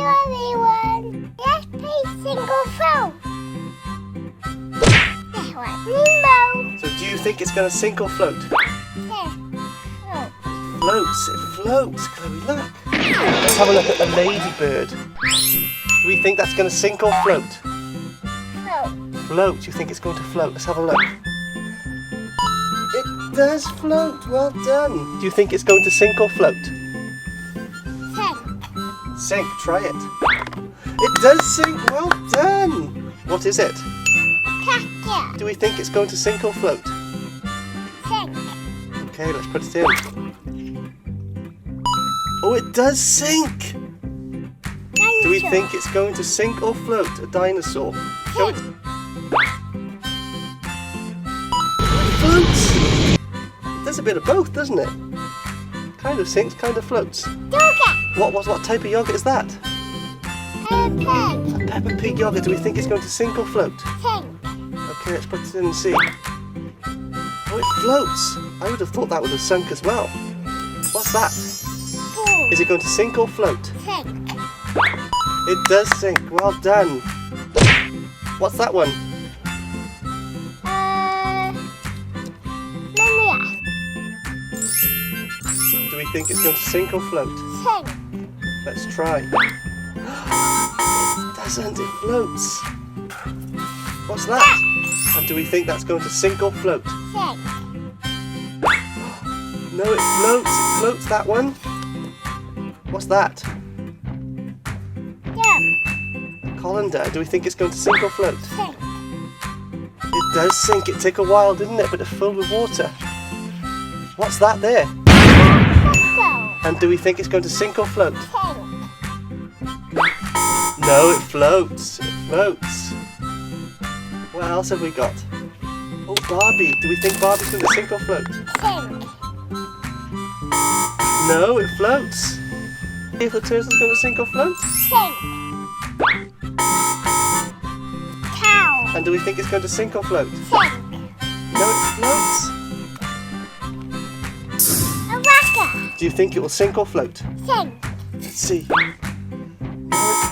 everyone. Let's play single float. This one, Rainbow. So do you think it's going to sink or float? This, float. Floats. It floats, Chloe, look. Let's have a look at the ladybird. Do we think that's going to sink or float? Float. Float. You think it's going to float? Let's have a look. It does float. Well done. Do you think it's going to sink or float? Sink. Sink. Try it. It does sink. Well done. What is it? Cactus. Do we think it's going to sink or float? Sink. Okay, let's put it in. Oh, it does sink. Do we think it's going to sink or float? A dinosaur. Show it. It floats. It does a bit of both, doesn't it? Kind of sinks, kind of floats. Yogurt. What type of yogurt is that? Pig. A Peppa Pig yogurt. Do we think it's going to sink or float? Sink. Okay, let's put it in and see. Oh, it floats. I would have thought that would have sunk as well. What's that? Pool. Is it going to sink or float? Sink. It does sink. Well done. What's that one? Mania. Do we think it's going to sink or float? Sink. Let's try. It doesn't. It floats. What's that? And do we think that's going to sink or float? Sink. No, it floats. It floats, that one. What's that? Jump. Colander. Do we think it's going to sink or float? Sink. It does sink. It took a while, didn't it? But it's filled with water. What's that there? Float. And do we think it's going to sink or float? Sink. No, it floats. It floats. What else have we got? Oh, Barbie. Do we think Barbie's going to sink or float? Sink. No, it floats. See if the turtle's going to sink or float? Sink. Cow. And do we think it's going to sink or float? Sink. No, it floats. A rocket. Do you think it will sink or float? Sink. Let's see. No, it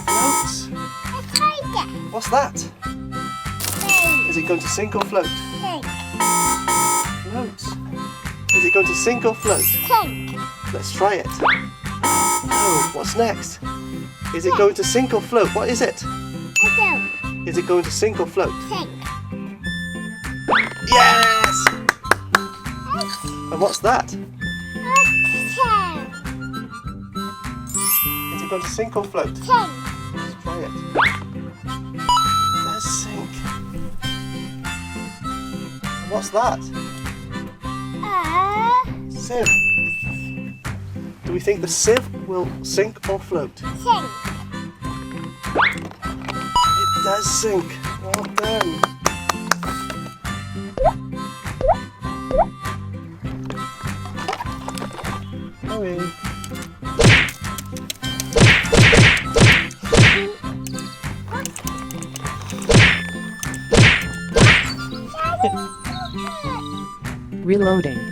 floats. A tiger. What's that? Sink. Is it going to sink or float? Sink. Floats. Is it going to sink or float? Sink. Let's try it. Oh, what's next? Is it going to sink or float? What is it? A dome. Is it going to sink or float? Sink. Yes! And what's that? A tail. Is it going to sink or float? Sink. Let's try it. It does sink. And what's that? Sieve. Do we think the sieve will sink or float? Sink. It does sink. Well done. Chloe. Reloading.